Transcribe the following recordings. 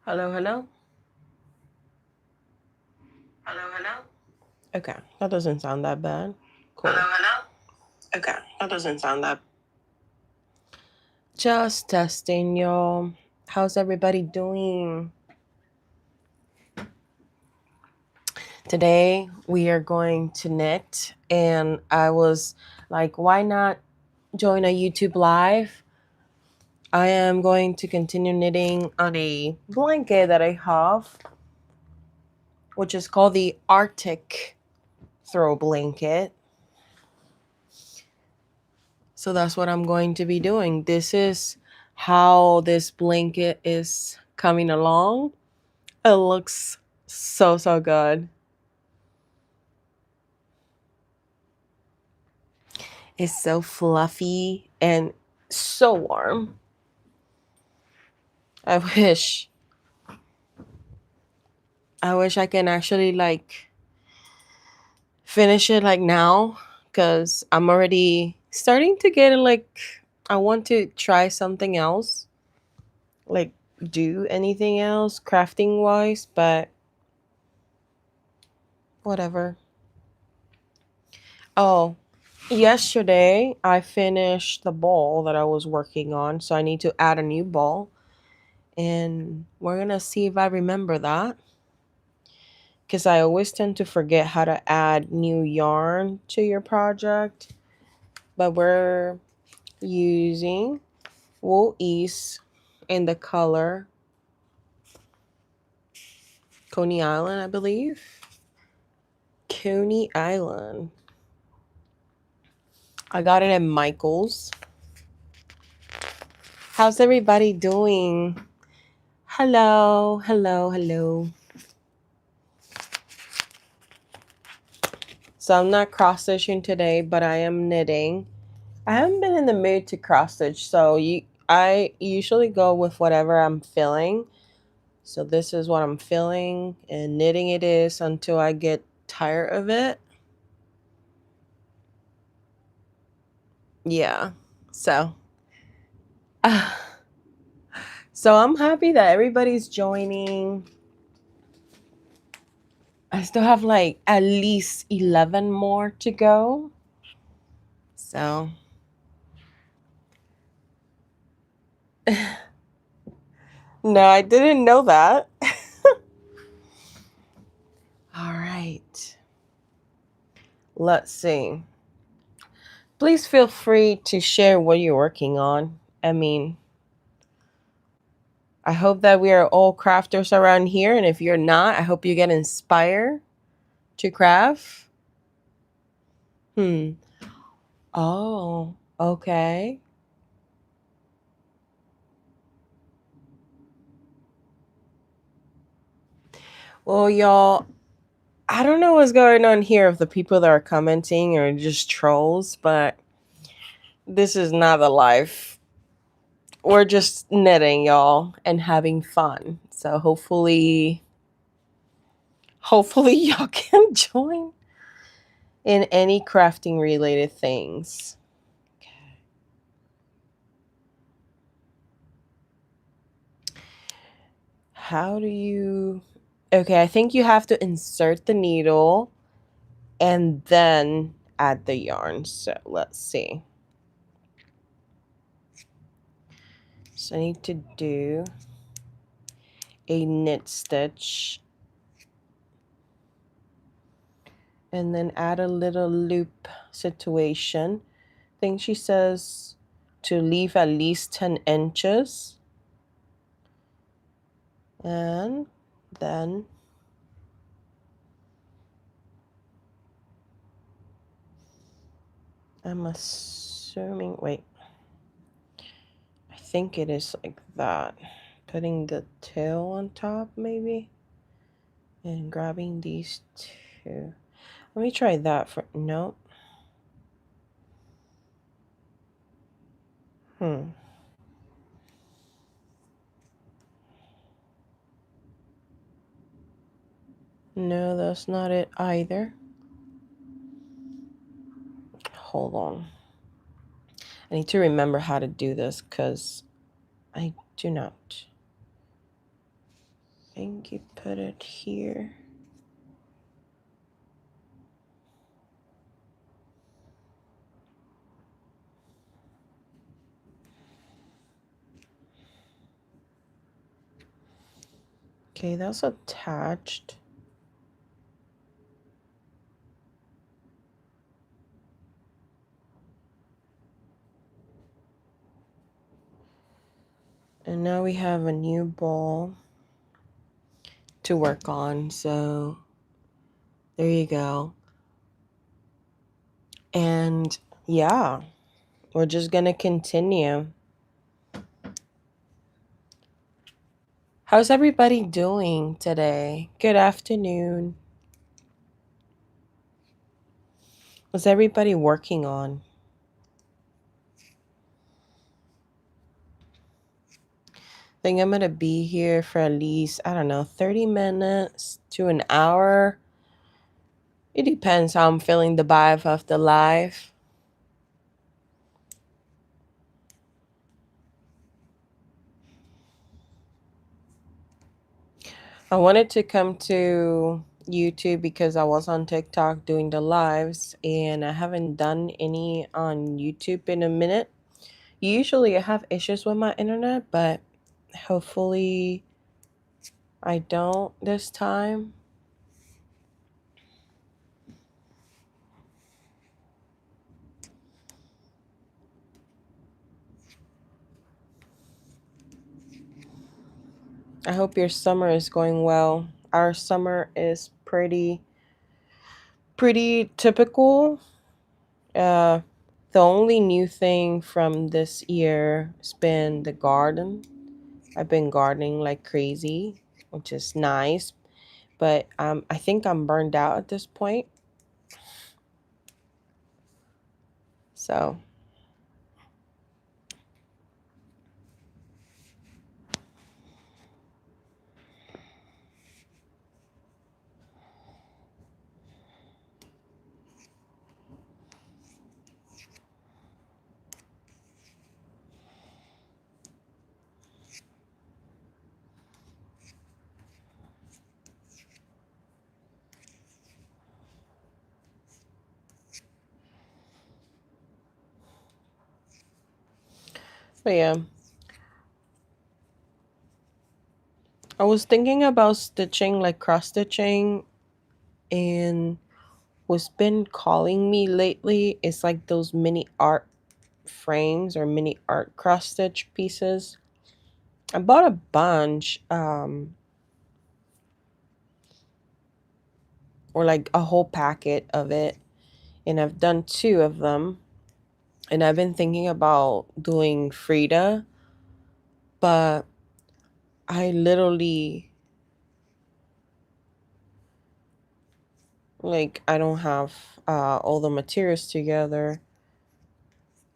Hello, hello. Hello, hello. Okay, that doesn't sound that bad. Cool. Hello, hello. Okay, that doesn't sound that. Just testing, y'all. How's everybody doing? Today we are going to knit, and I was like, why not join a YouTube live? I am going to continue knitting on a blanket that I have, which is called the Arctic throw blanket. So that's what I'm going to be doing. This is how this blanket is coming along. It looks so good. It's so fluffy and so warm. I wish I can actually like finish it like now, cuz I'm already starting to get like I want to try something else. Like do anything else crafting wise, but whatever. Oh, yesterday I finished the ball that I was working on, so I need to add a new ball. And we're gonna see if I remember that. Because I always tend to forget how to add new yarn to your project. But we're using Wool East in the color Coney Island, I believe. Coney Island. I got it at Michael's. How's everybody doing? Hello, hello, hello. So I'm not cross stitching today, but I am knitting. I haven't been in the mood to cross stitch, so I usually go with whatever I'm feeling. So this is what I'm feeling, and knitting it is until I get tired of it. Yeah. So so I'm happy that everybody's joining. I still have like at least 11 more to go. So no, I didn't know that. All right. Let's see. Please feel free to share what you're working on. I mean, I hope that we are all crafters around here. And if you're not, I hope you get inspired to craft. Oh, okay. Well, y'all, I don't know what's going on here if the people that are commenting are just trolls, but this is not the life. We're just knitting, y'all, and having fun. So hopefully y'all can join in any crafting related things. How do you... Okay, I think you have to insert the needle and then add the yarn. So let's see. So I need to do a knit stitch and then add a little loop situation. I think she says to leave at least 10 inches. And then I'm assuming, wait, I think it is like that. Putting the tail on top maybe and grabbing these two. Let me try that for, nope. No, that's not it either. Hold on. I need to remember how to do this because I do not. think you put it here. Okay, that's attached. And now we have a new ball to work on, so there you go. And yeah, we're just gonna continue. How's everybody doing today? Good afternoon. What's everybody working on? I think I'm gonna be here for at least, I don't know, 30 minutes to an hour. It depends how I'm feeling the vibe of the live. I wanted to come to YouTube because I was on TikTok doing the lives and I haven't done any on YouTube in a minute. Usually I have issues with my internet, but hopefully I don't this time. I hope your summer is going well. Our summer is pretty typical. The only new thing from this year has been the garden. I've been gardening like crazy, which is nice, but I think I'm burned out at this point. So but yeah, I was thinking about stitching, like cross stitching, and what's been calling me lately is like those mini art frames or mini art cross stitch pieces. I bought a bunch, or like a whole packet of it, and I've done 2 of them. And I've been thinking about doing Frida, but I literally, like, I don't have all the materials together,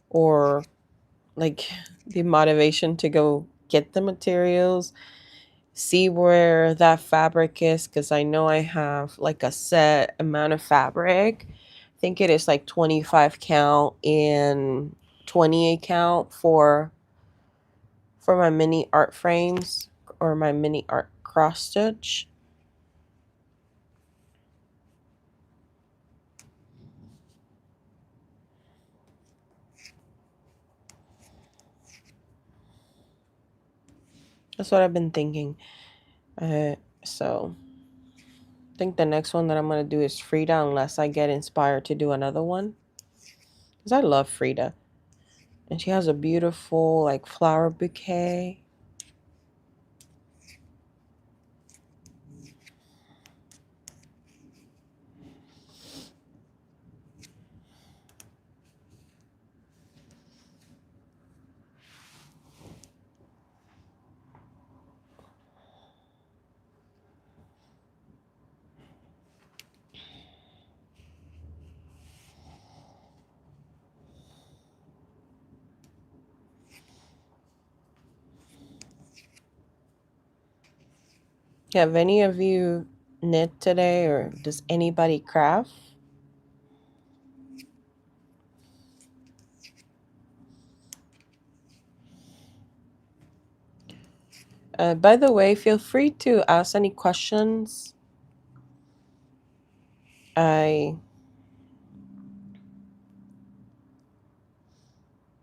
or like the motivation to go get the materials, see where that fabric is, because I know I have like a set amount of fabric. I think it is like 25 count and 28 count for my mini art frames or my mini art cross stitch. That's what I've been thinking. So I think the next one that I'm gonna do is Frida, unless I get inspired to do another one, because I love Frida, and she has a beautiful like flower bouquet. Have any of you knit today, or does anybody craft? By the way, feel free to ask any questions. I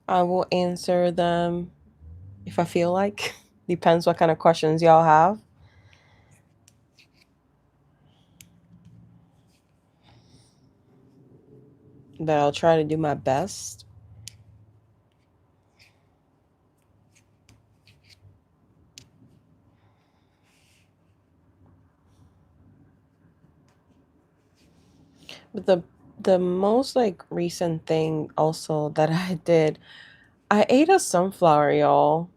will answer them if I feel like. Depends what kind of questions y'all have. But I'll try to do my best. But the most like recent thing also that I did, I ate a sunflower, y'all.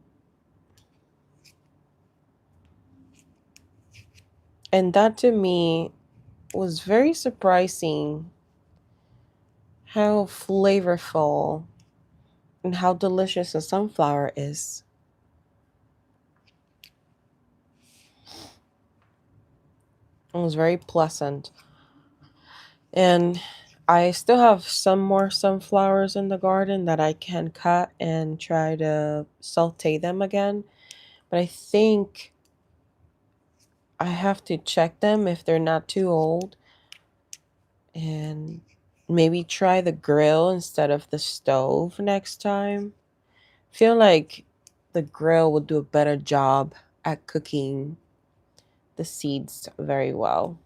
And that to me was very surprising how flavorful and how delicious a sunflower is. It was very pleasant. And I still have some more sunflowers in the garden that I can cut and try to saute them again. But I think I have to check them if they're not too old and maybe try the grill instead of the stove next time. Feel like the grill would do a better job at cooking the seeds very well.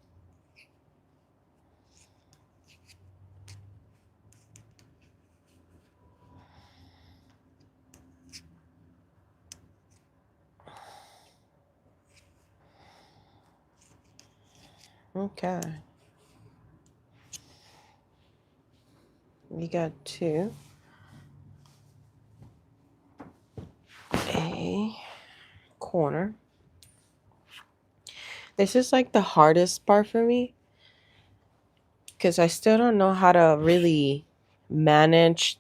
Okay. We got two. A corner. This is like the hardest part for me because I still don't know how to really manage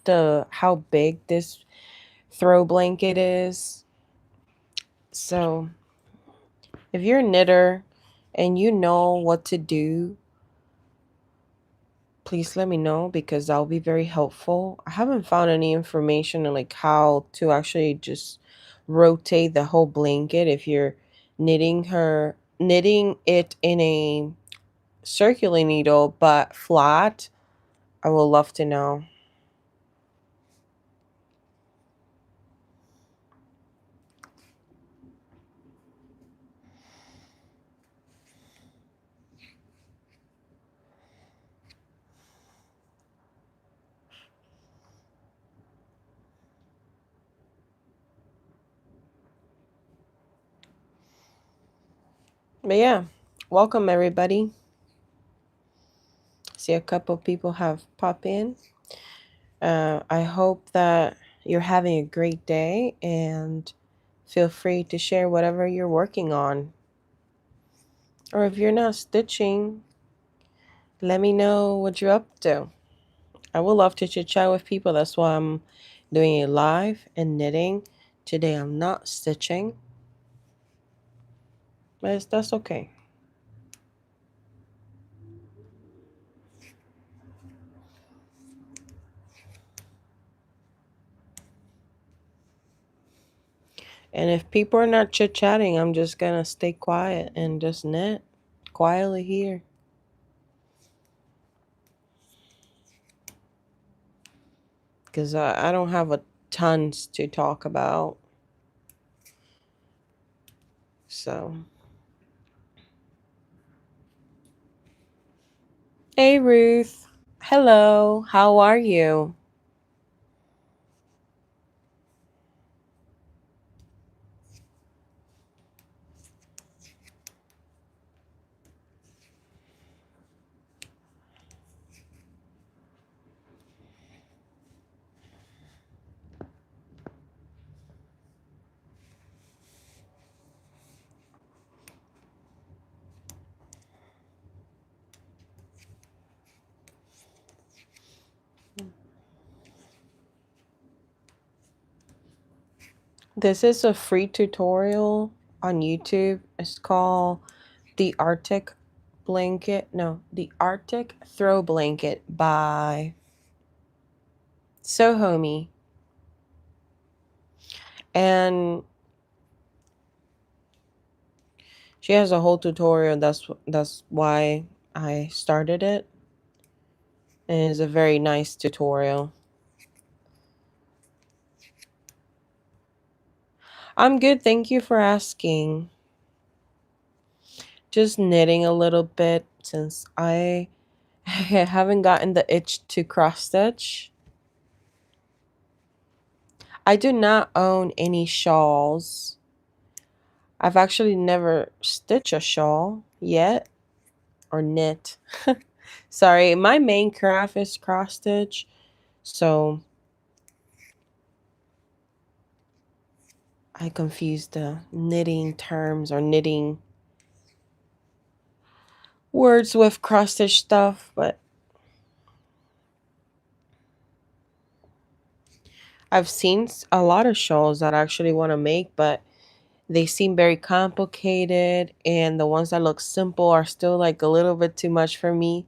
the how big this throw blanket is. So if you're a knitter and you know what to do, please let me know because that'll be very helpful. I haven't found any information on like how to actually just rotate the whole blanket if you're knitting it in a circular needle but flat. I would love to know. But yeah, welcome everybody. See a couple people have popped in. I hope that you're having a great day and feel free to share whatever you're working on. Or if you're not stitching, let me know what you're up to. I would love to chit chat with people. That's why I'm doing it live and knitting. Today I'm not stitching, but that's okay. And if people are not chit chatting, I'm just gonna stay quiet and just knit quietly here. Because I don't have a tons to talk about. So, hey Ruth. Hello. How are you? This is a free tutorial on YouTube. It's called The Arctic Blanket. No, The Arctic Throw Blanket by Homey. And She has a whole tutorial. That's why I started it. And it's a very nice tutorial. I'm good, thank you for asking. Just knitting a little bit since I haven't gotten the itch to cross stitch. I do not own any shawls. I've actually never stitched a shawl yet, or knit. Sorry, my main craft is cross stitch, so I confused the knitting terms or knitting words with cross stitch stuff, but I've seen a lot of shawls that I actually want to make, but they seem very complicated, and the ones that look simple are still like a little bit too much for me.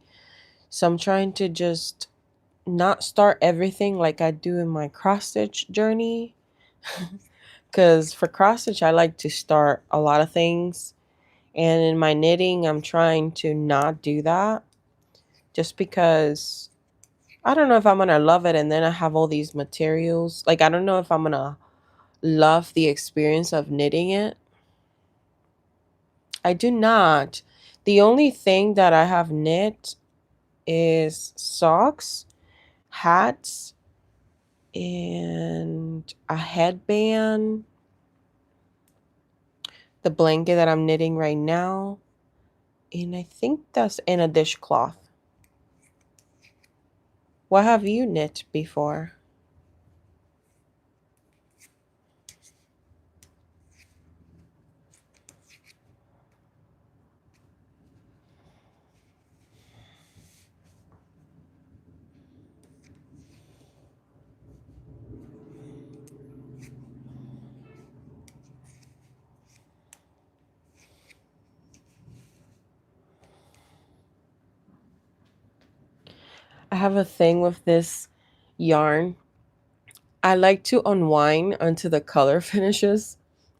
So I'm trying to just not start everything like I do in my cross stitch journey. Because for cross stitch, I like to start a lot of things. And in my knitting, I'm trying to not do that. Just because I don't know if I'm going to love it. And then I have all these materials. Like, I don't know if I'm going to love the experience of knitting it. I do not. The only thing that I have knit is socks, hats, and a headband, the blanket that I'm knitting right now, and I think that's in a dishcloth. What have you knit before? I have a thing with this yarn. I like to unwind until the color finishes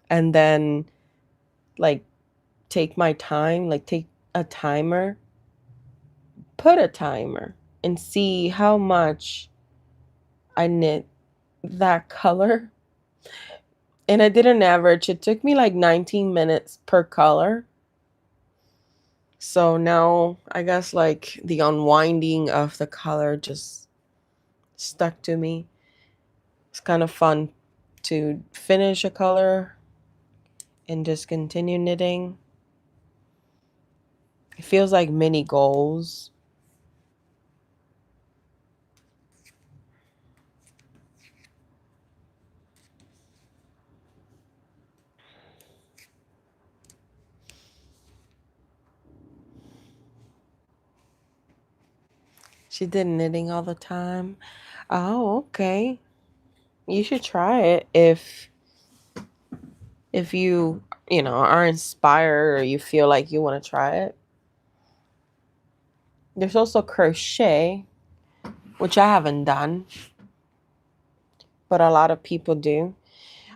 and then like take my time, like take a timer, put a timer and see how much I knit that color. And I did an average. It took me like 19 minutes per color. So now I guess like the unwinding of the color just stuck to me. It's kind of fun to finish a color and just continue knitting. It feels like mini goals. She did knitting all the time. Oh, okay. You should try it if you know, are inspired or you feel like you want to try it. There's also crochet, which I haven't done, but a lot of people do.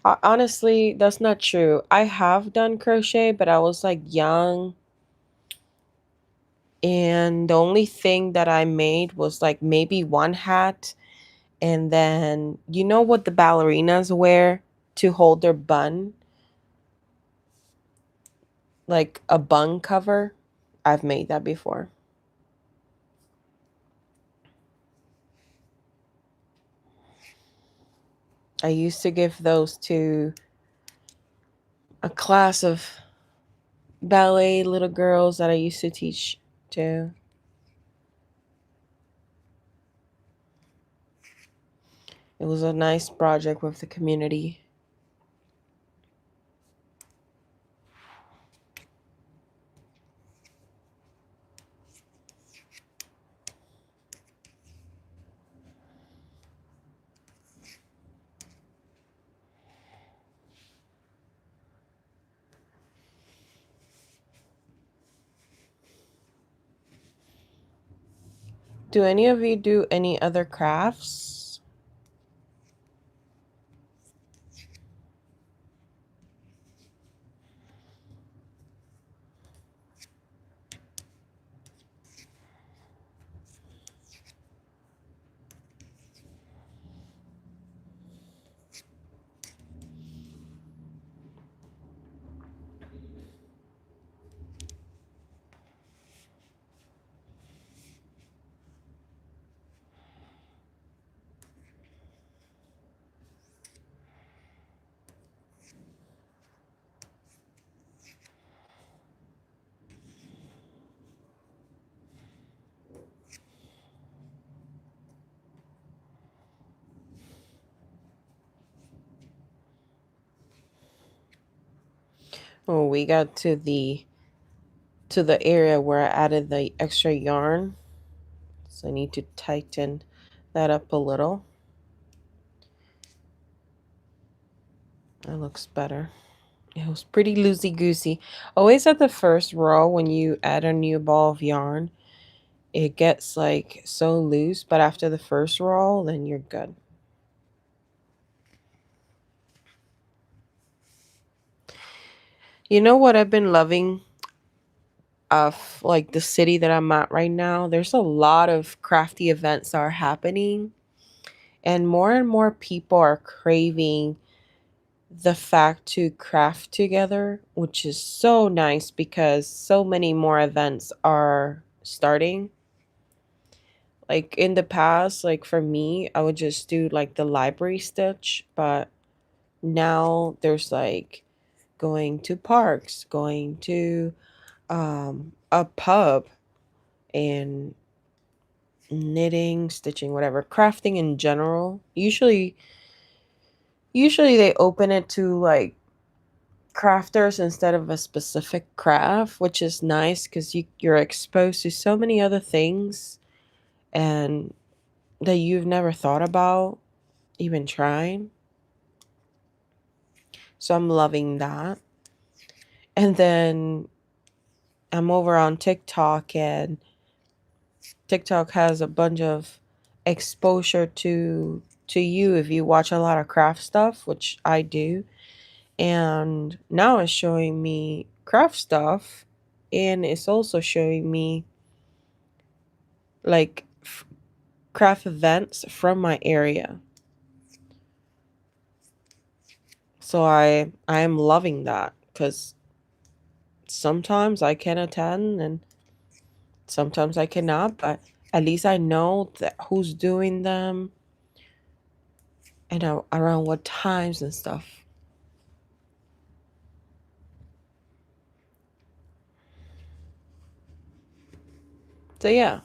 Honestly, that's not true. I have done crochet, but I was like young. And the only thing that I made was like maybe one hat. And then, you know what the ballerinas wear to hold their bun? Like a bun cover. I've made that before. I used to give those to a class of ballet little girls that I used to teach to. It was a nice project with the community. Do any of you do any other crafts? Oh, we got to the area where I added the extra yarn. So I need to tighten that up a little. That looks better. It was pretty loosey-goosey. Always at the first row when you add a new ball of yarn, it gets like so loose, but after the first roll, then you're good. You know what I've been loving of like the city that I'm at right now? There's a lot of crafty events that are happening, and more people are craving the fact to craft together, which is so nice because so many more events are starting. Like in the past, like for me, I would just do like the library stitch, but now there's like going to parks, going to a pub, and knitting, stitching, whatever, crafting in general. Usually they open it to like crafters instead of a specific craft, which is nice because you're exposed to so many other things and that you've never thought about even trying. So I'm loving that. And then I'm over on TikTok, and TikTok has a bunch of exposure to you if you watch a lot of craft stuff, which I do. And now it's showing me craft stuff, and it's also showing me like craft events from my area. So I am loving that because sometimes I can attend and sometimes I cannot, but at least I know that who's doing them and around what times and stuff. So yeah.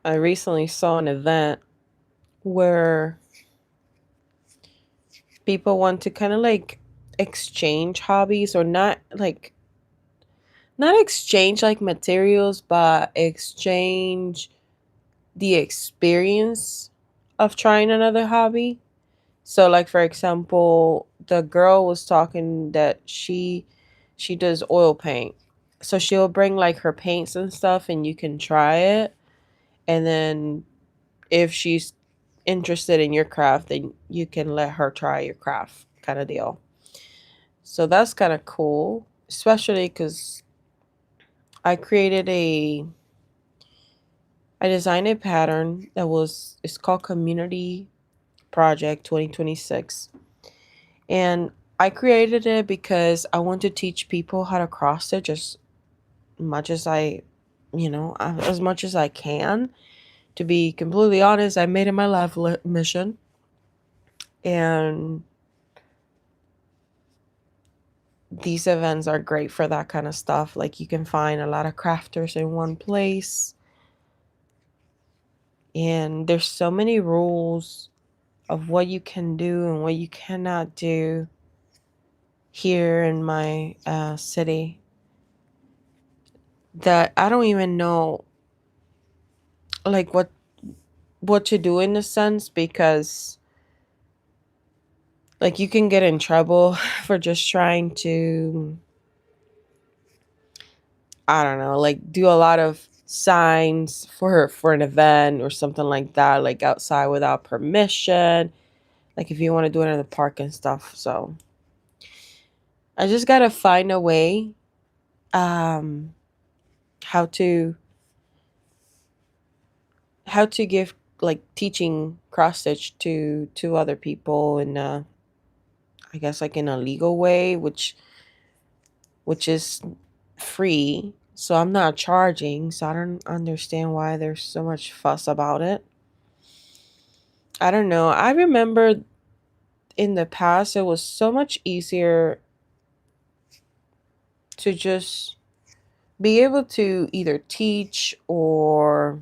I recently saw an event where people want to kind of like exchange hobbies, or not exchange like materials, but exchange the experience of trying another hobby. So like for example, the girl was talking that she does oil paint. So she'll bring like her paints and stuff and you can try it, and then if she's interested in your craft, then you can let her try your craft kind of deal. So that's kind of cool, especially because I created I designed a pattern that it's called Community Project 2026. And I created it because I want to teach people how to cross stitch as much as as much as I can. To be completely honest, I made it my life mission. And these events are great for that kind of stuff. Like you can find a lot of crafters in one place. And there's so many rules of what you can do and what you cannot do here in my city that I don't even know like what to do in a sense, because like you can get in trouble for just trying to, I don't know, like do a lot of signs for an event or something like that, like outside without permission, like if you want to do it in the park and stuff. So I just gotta find a way um how to give like teaching cross stitch to other people in I guess like in a legal way, which is free. So I'm not charging. So I don't understand why there's so much fuss about it. I don't know. I remember in the past it was so much easier to just be able to either teach or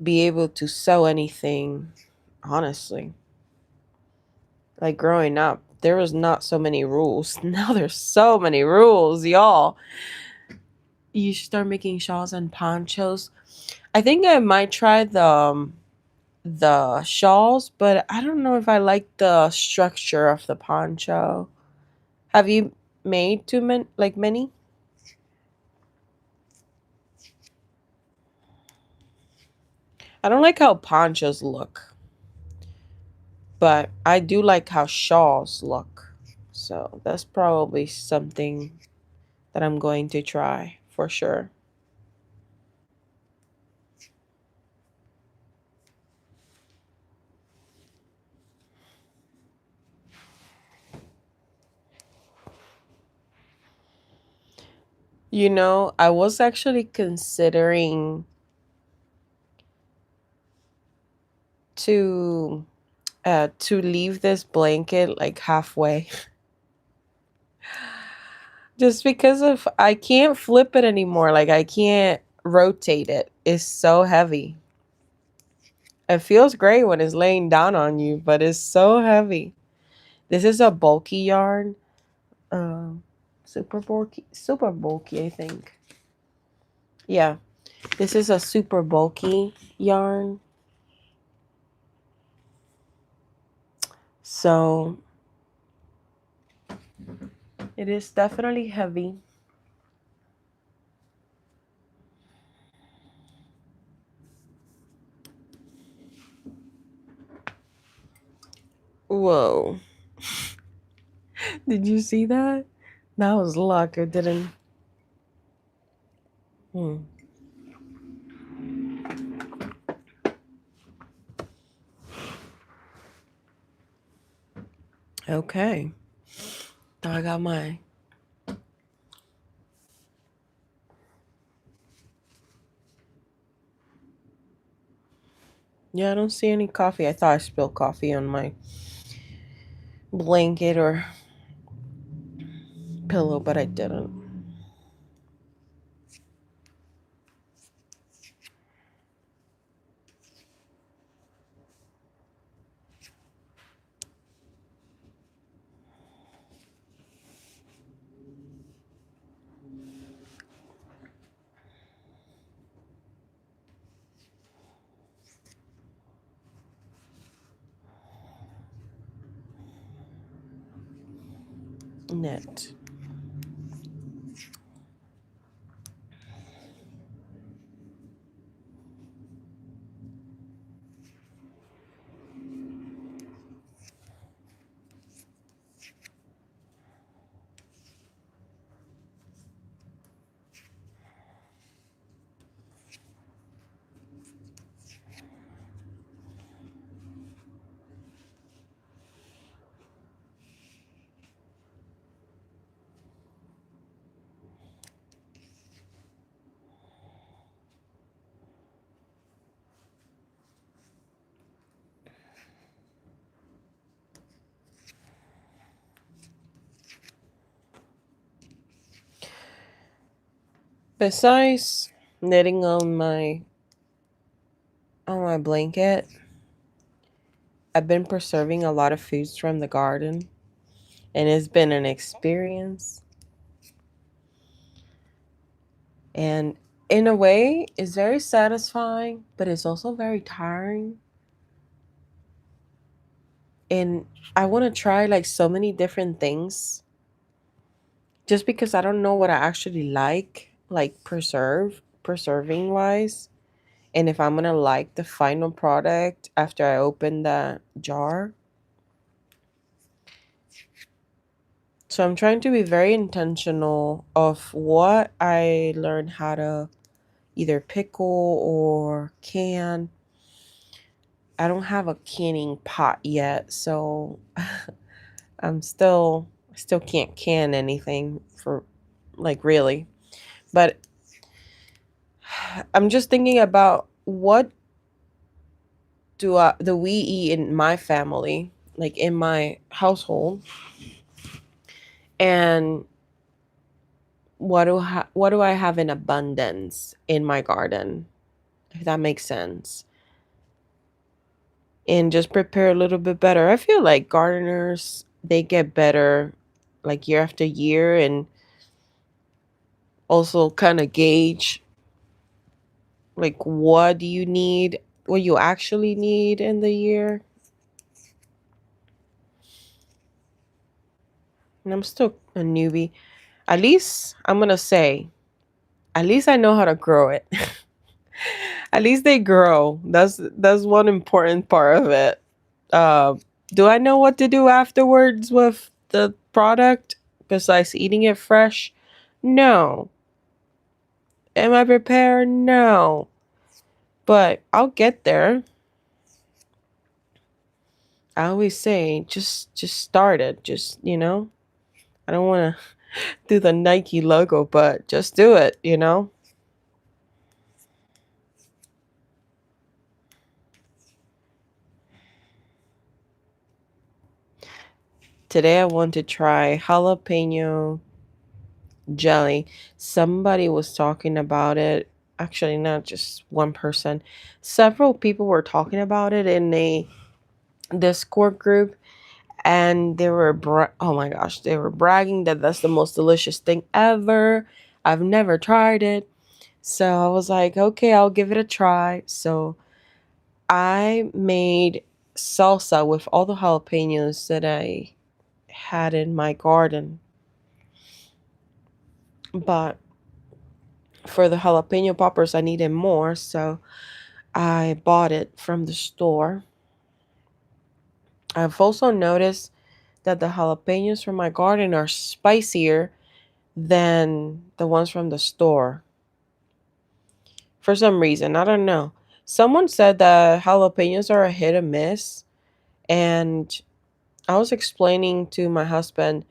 be able to sell anything, honestly. Like growing up, there was not so many rules. Now there's so many rules, y'all. You should start making shawls and ponchos. I think I might try the shawls, but I don't know if I like the structure of the poncho. Have you made too many, like many? I don't like how ponchos look, but I do like how shawls look. So that's probably something that I'm going to try for sure. You know, I was actually considering to to leave this blanket like halfway. Just because of I can't flip it anymore. Like I can't rotate it. It's so heavy. It feels great when it's laying down on you, but it's so heavy. This is a bulky yarn. Um super bulky, I think. Yeah. This is a super bulky yarn. So it is definitely heavy. Whoa. Did you see that? That was luck. It didn't. Hmm. Okay. I got mine. Yeah, I don't see any coffee. I thought I spilled coffee on my blanket or pillow, but I didn't. Knit. Besides knitting on my blanket, I've been preserving a lot of foods from the garden, and it's been an experience. And in a way, it's very satisfying, but it's also very tiring. And I want to try like so many different things just because I don't know what I actually like preserving wise, and if I'm gonna like the final product after I open the jar. So I'm trying to be very intentional of what I learn how to either pickle or can. I don't have a canning pot yet, so I still can't can anything for like really. But I'm just thinking about what do we eat in my family? like in my household. And what do I have in abundance in my garden, if that makes sense. And just prepare a little bit better. I feel like gardeners, they get better like year after year, and also kind of gauge like what do you need, what you actually need in the year. And I'm still a newbie. At least I'm gonna say, at least I know how to grow it. At least they grow. That's one important part of it. Uh, do I know what to do afterwards with the product besides eating it fresh? No. Am I prepared? No. But I'll get there. I always say just start it. Just, I don't want to do the Nike logo, but just do it. Today I want to try jalapeno jelly. Somebody was talking about it. Actually, not just one person. Several people were talking about it in a Discord group, and they were oh my gosh, they were bragging that that's the most delicious thing ever. I've never tried it. So I was like, okay, I'll give it a try. So I made salsa with all the jalapenos that I had in my garden. But for the jalapeno poppers, I needed more, so I bought it from the store. I've also noticed that the jalapenos from my garden are spicier than the ones from the store. For some reason, I don't know. Someone said that jalapenos are a hit or miss, and I was explaining to my husband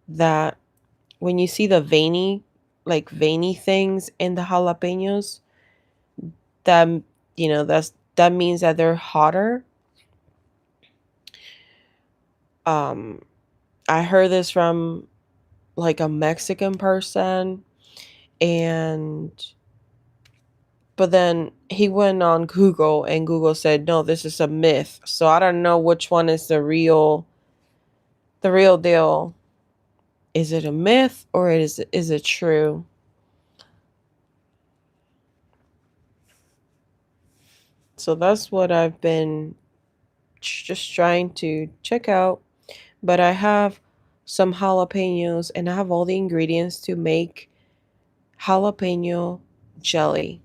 that when you see the veiny things in the jalapenos, that that means that they're hotter. Um, I heard this from like a Mexican person, and but then he went on Google, and Google said no, this is a myth. So I don't know which one is the real deal. Is it a myth or is it true? So that's what I've been just trying to check out. But I have some jalapenos, and I have all the ingredients to make jalapeno jelly.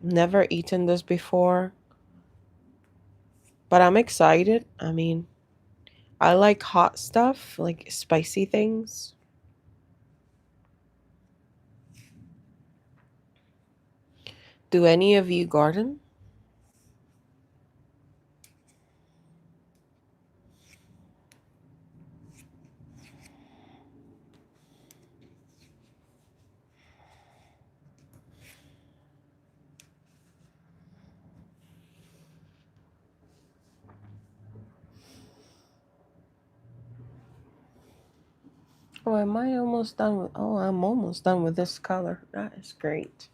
Never eaten this before, but I'm excited. I mean, I like hot stuff, like spicy things. Do any of you garden? Oh, am I almost done with? Oh, I'm almost done with this color. That is great.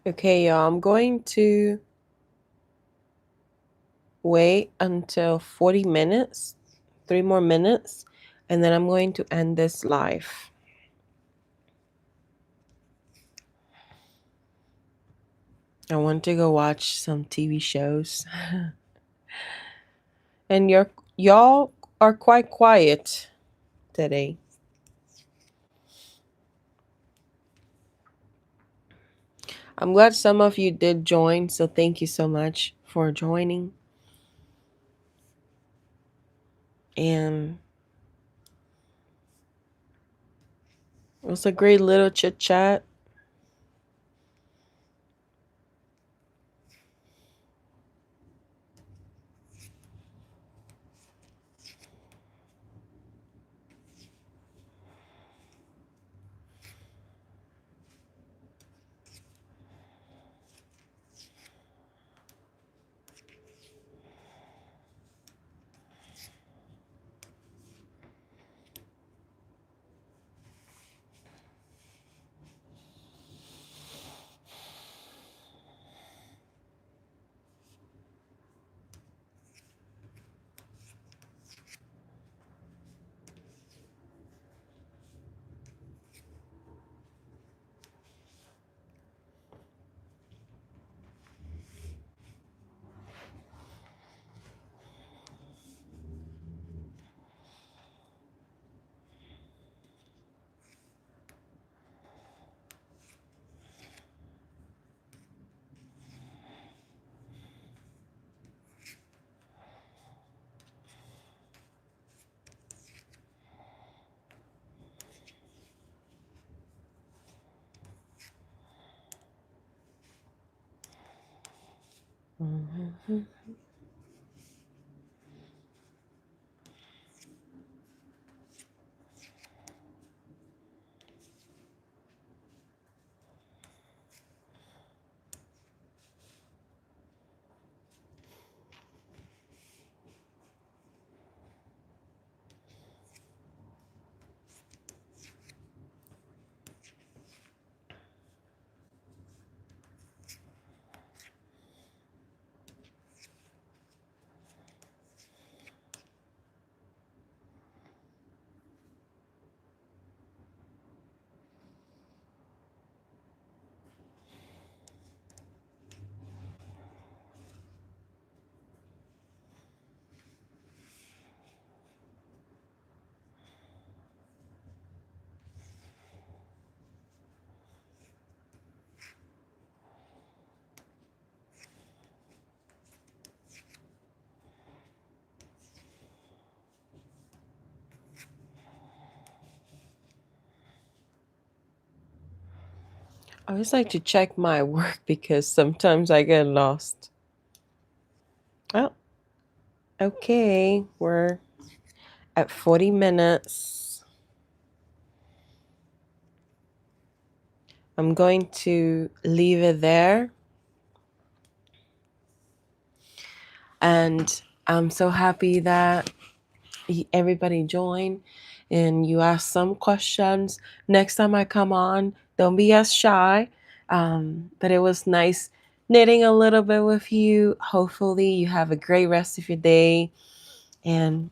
Okay, y'all, I'm going to wait until 40 minutes, 3 more minutes, and then I'm going to end this live. I want to go watch some TV shows. And y'all are quite quiet. today. I'm glad some of you did join, so thank you so much for joining. And it was a great little chit chat. Mm-hmm. I always like to check my work because sometimes I get lost. Oh, okay. We're at 40 minutes. I'm going to leave it there. And I'm so happy that everybody joined and you asked some questions. Next time I come on, don't be as shy. But it was nice knitting a little bit with you. Hopefully you have a great rest of your day. And